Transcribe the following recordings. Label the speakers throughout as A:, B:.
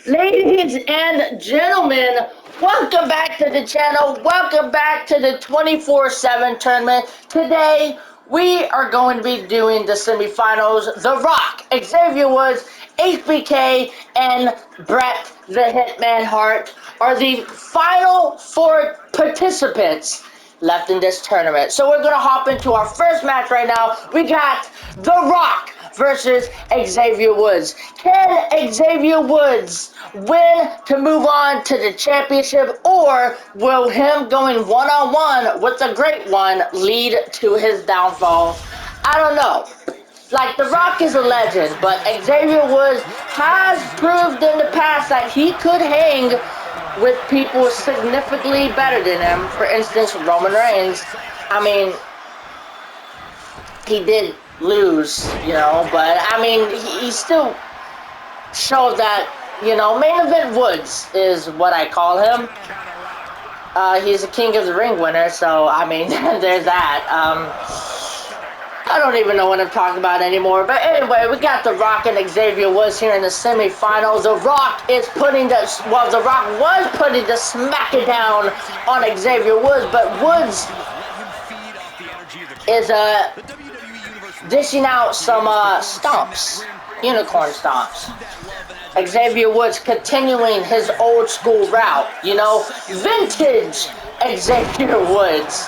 A: Ladies and gentlemen, welcome back to the channel. Welcome back to the 24/7 tournament. Today, we are going to be doing the semifinals. The Rock, Xavier Woods, HBK, and Bret the Hitman Hart are the final four participants left in this tournament. So we're going to hop into our first match right now. We got The Rock versus Xavier Woods. Can Xavier Woods win to move on to the championship, or will him going one-on-one with the Great One lead to his downfall? I don't know. Like, The Rock is a legend, but Xavier Woods has proved in the past that he could hang with people significantly better than him. For instance, Roman Reigns. I mean, he did lose, but I mean, he still showed that, main event Woods is what I call him. He's a King of the Ring winner, so I mean, there's that. I don't even know what I'm talking about anymore. But anyway, we got The Rock and Xavier Woods here in the semifinals. The Rock was putting the smackdown on Xavier Woods, but Woods is dishing out some stomps, unicorn stomps. Xavier Woods continuing his old school route, vintage Xavier Woods,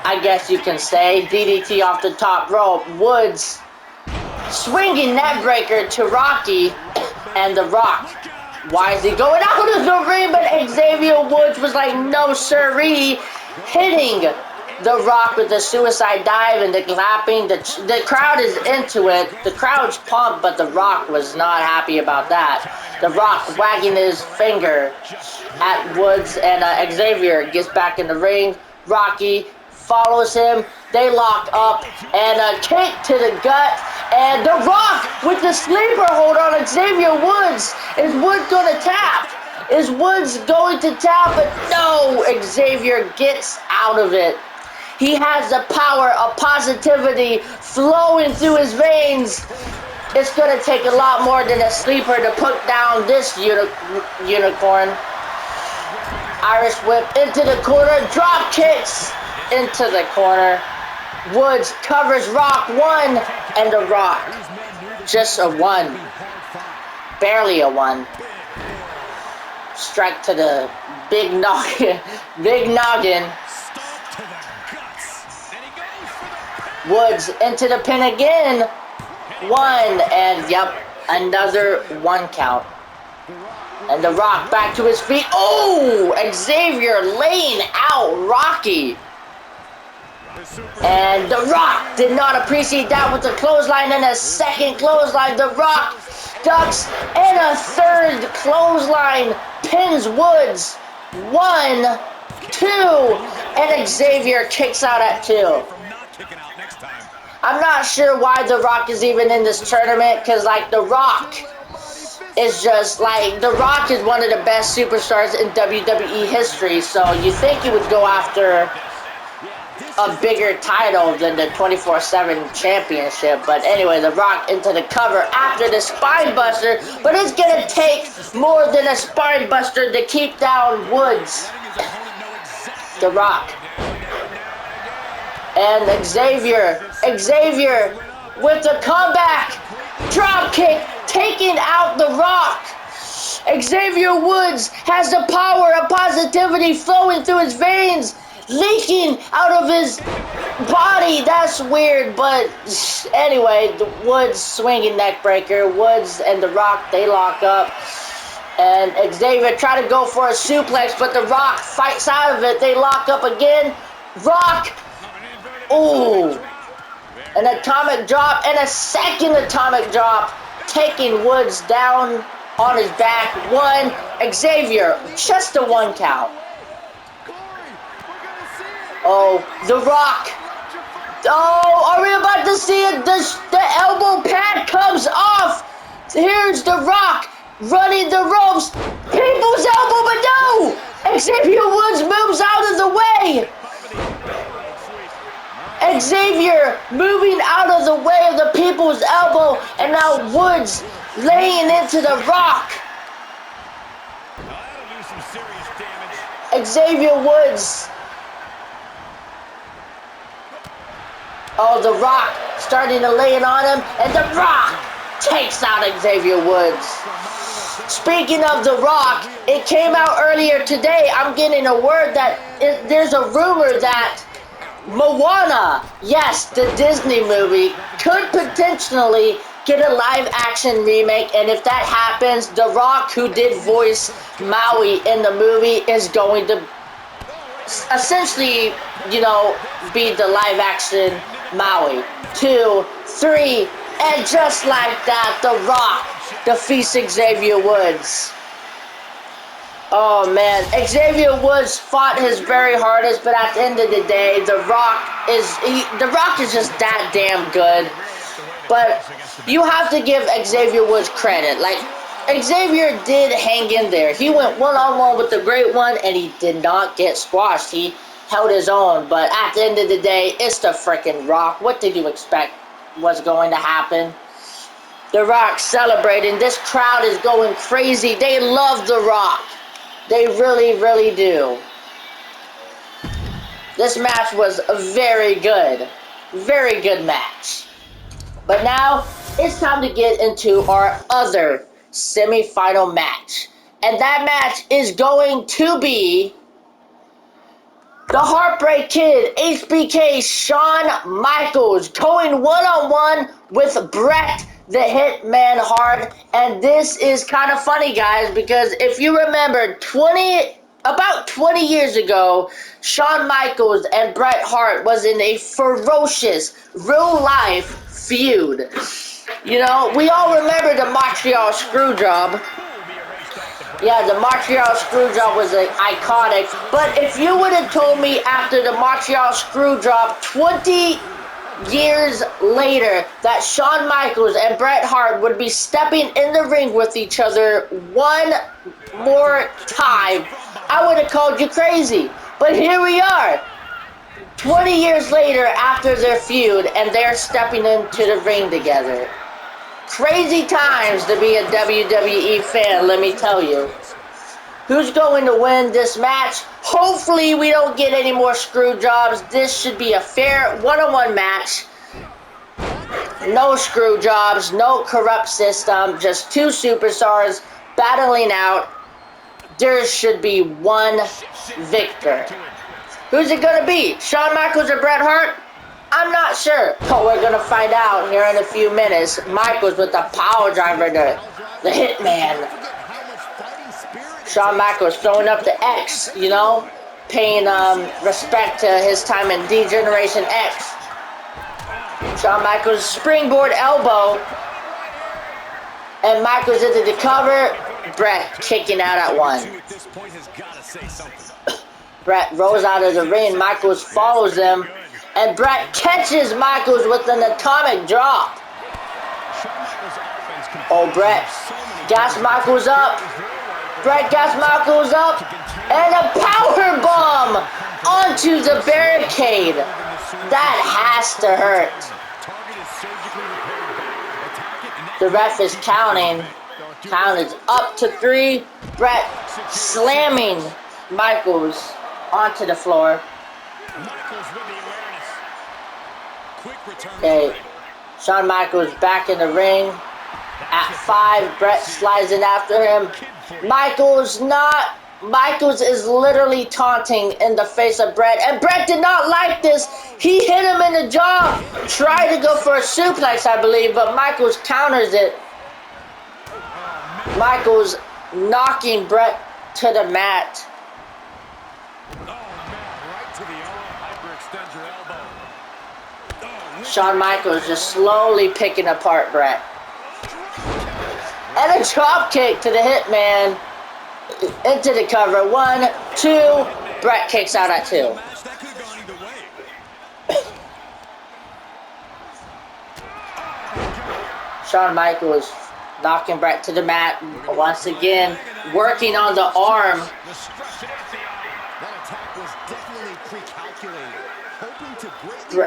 A: I guess you can say. DDT off the top rope. Woods swinging net breaker to Rocky and The Rock. Why is he going out of the ring? But Xavier Woods was like, no siree, hitting The Rock with the suicide dive and the clapping. The crowd is into it. The crowd's pumped, but The Rock was not happy about that. The Rock wagging his finger at Woods, and Xavier gets back in the ring. Rocky follows him. They lock up, and a kick to the gut. And The Rock with the sleeper hold on Xavier Woods. Is Woods going to tap? Is Woods going to tap? But no, Xavier gets out of it. He has the power of positivity flowing through his veins. It's going to take a lot more than a sleeper to put down this unicorn. Irish whip into the corner. Drop kicks into the corner. Woods covers Rock. One, and The Rock. Just a one. Barely a one. Strike to the big noggin. Big noggin. Woods into the pin again. One, and yep, another one count. And The Rock back to his feet. Oh, Xavier laying out Rocky. And The Rock did not appreciate that with the clothesline and a second clothesline. The Rock ducks, and a third clothesline pins Woods. 1, 2, and Xavier kicks out at 2. I'm not sure why The Rock is even in this tournament, because, like, The Rock is just, like, The Rock is one of the best superstars in WWE history, so you think he would go after a bigger title than the 24/7 championship. But anyway, The Rock into the cover after the spine buster, but it's gonna take more than a spine buster to keep down Woods. The Rock. And Xavier with the comeback, drop kick, taking out The Rock. Xavier Woods has the power of positivity flowing through his veins, leaking out of his body. That's weird, but anyway, the Woods swinging neck breaker. Woods and The Rock, they lock up. And Xavier try to go for a suplex, but The Rock fights out of it. They lock up again. Rock. Ooh, an atomic drop and a second atomic drop, taking Woods down on his back. One, Xavier, just a one count. Oh, The Rock. Oh, are we about to see it? The elbow pad comes off. Here's The Rock running the ropes. People's elbow, but no! Xavier Woods moves out of the way. Xavier moving out of the way of the people's elbow, and now Woods laying into The Rock. Xavier Woods. Oh, The Rock starting to lay it on him, and The Rock takes out Xavier Woods. Speaking of The Rock, it came out earlier today. I'm getting a word that there's a rumor that Moana, yes, the Disney movie, could potentially get a live-action remake, and if that happens, The Rock, who did voice Maui in the movie, is going to essentially, be the live-action Maui. 2, 3, and just like that, The Rock defeats Xavier Woods. Oh man, Xavier Woods fought his very hardest, but at the end of the day, The Rock is just that damn good. But you have to give Xavier Woods credit. Like, Xavier did hang in there. He went one-on-one with the Great One, and he did not get squashed. He held his own. But at the end of the day, it's the freaking Rock. What did you expect was going to happen? The Rock celebrating. This crowd is going crazy. They love The Rock. They really, really do. This match was a very good match. But now, it's time to get into our other semifinal match. And that match is going to be the Heartbreak Kid, HBK, Shawn Michaels, going one-on-one with Bret the Hitman Hart. And this is kind of funny, guys, because if you remember, about 20 years ago, Shawn Michaels and Bret Hart was in a ferocious, real-life feud. We all remember the Montreal Screwjob. Yeah, the Montreal Screwjob was iconic. But if you would have told me after the Montreal Screwjob 20 years later that Shawn Michaels and Bret Hart would be stepping in the ring with each other one more time, I would have called you crazy. But here we are, 20 years later after their feud, and they're stepping into the ring together. Crazy times to be a WWE fan, let me tell you. Who's going to win this match? Hopefully we don't get any more screw jobs. This should be a fair one-on-one match. No screw jobs, no corrupt system, just two superstars battling out. There should be one victor. Who's it going to be? Shawn Michaels or Bret Hart? I'm not sure, but we're going to find out here in a few minutes. Michaels with the power driver, the Hitman. Shawn Michaels throwing up the X, paying respect to his time in D-Generation X. Shawn Michaels springboard elbow. And Michaels into the cover. Bret kicking out at one. Bret rolls out of the ring. Michaels follows him. And Bret catches Michaels with an atomic drop. Oh, Bret gas Michaels up. Bret gas Michaels up. And a power bomb onto the barricade. That has to hurt. The ref is counting. Count is up to 3. Bret slamming Michaels onto the floor. Okay, Shawn Michaels back in the ring. At 5, Bret slides in after him. Michaels is literally taunting in the face of Bret. And Bret did not like this. He hit him in the jaw. Tried to go for a suplex, I believe, but Michaels counters it. Michaels knocking Bret to the mat. Shawn Michaels just slowly picking apart Bret. And a drop kick to the Hitman into the cover. 1, 2. Bret kicks out at 2. Shawn Michaels knocking Bret to the mat once again, working on the arm.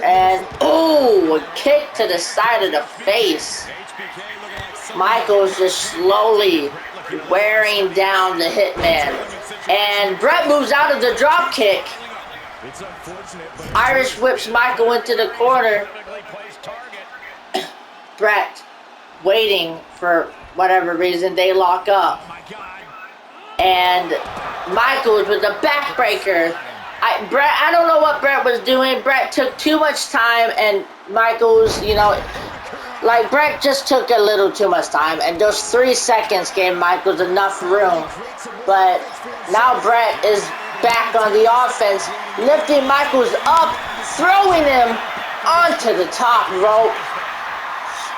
A: And a kick to the side of the face. Michaels just slowly wearing down the Hitman. And Bret moves out of the drop kick. Irish whips Michael into the corner. Bret waiting for whatever reason, they lock up. And Michaels with a backbreaker. I don't know what Bret was doing. Bret took too much time, and Michaels, you know, like Bret just took a little too much time, and those 3 seconds gave Michaels enough room. But now Bret is back on the offense, lifting Michaels up, throwing him onto the top rope.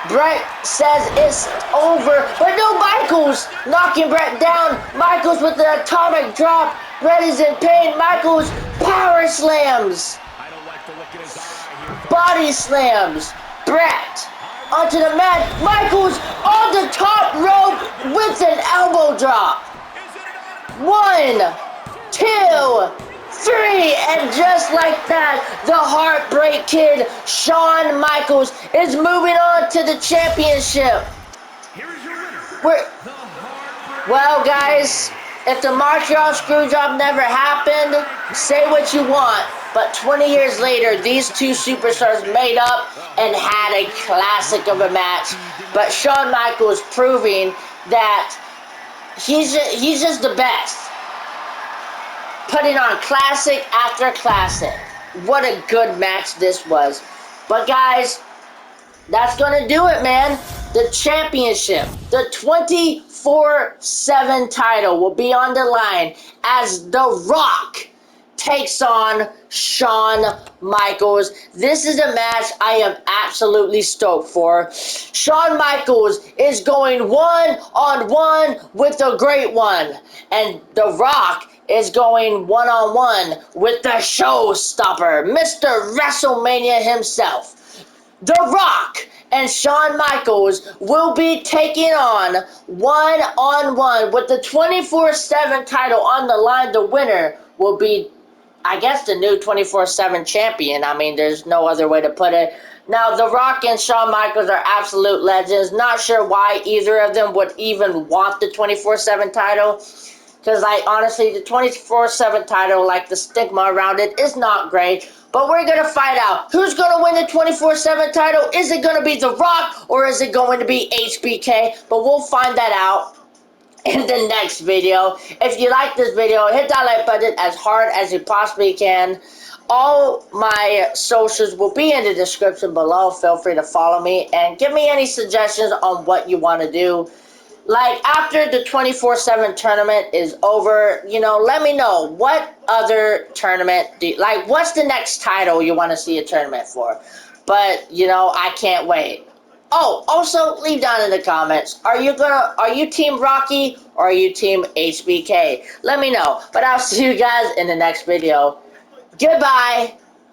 A: Bret says it's over, but no, Michaels knocking Bret down. Michaels with the atomic drop. Bret is in pain. Michaels power slams. Body slams. Bret onto the mat. Michaels on the top rope with an elbow drop. 1, 2, 3, and just like that, the Heartbreak Kid, Shawn Michaels, is moving on to the championship. Well, guys, if the Montreal Screwjob never happened, say what you want, but 20 years later, these two superstars made up and had a classic of a match. But Shawn Michaels proving that he's just the best. Putting on classic after classic. What a good match this was. But guys, that's going to do it, man. The championship, the 24/7 title will be on the line as The Rock takes on Shawn Michaels. This is a match I am absolutely stoked for. Shawn Michaels is going one-on-one with the Great One. And The Rock is going one-on-one with the showstopper, Mr. WrestleMania himself. The Rock and Shawn Michaels will be taking on one-on-one with the 24/7 title on the line. The winner will be, I guess, the new 24/7 champion. I mean, there's no other way to put it. Now, The Rock and Shawn Michaels are absolute legends. Not sure why either of them would even want the 24/7 title. Because, like, honestly, the 24/7 title, like, the stigma around it is not great. But we're going to find out who's going to win the 24/7 title. Is it going to be The Rock or is it going to be HBK? But we'll find that out in the next video. If you like this video, hit that like button as hard as you possibly can. All my socials will be in the description below. Feel free to follow me and give me any suggestions on what you want to do. Like, after the 24/7 tournament is over, you know, let me know what other tournament like, what's the next title you want to see a tournament for? But, you know, I can't wait. Oh, also leave down in the comments, are you Team Rocky or are you Team HBK? Let me know. But I'll see you guys in the next video. Goodbye.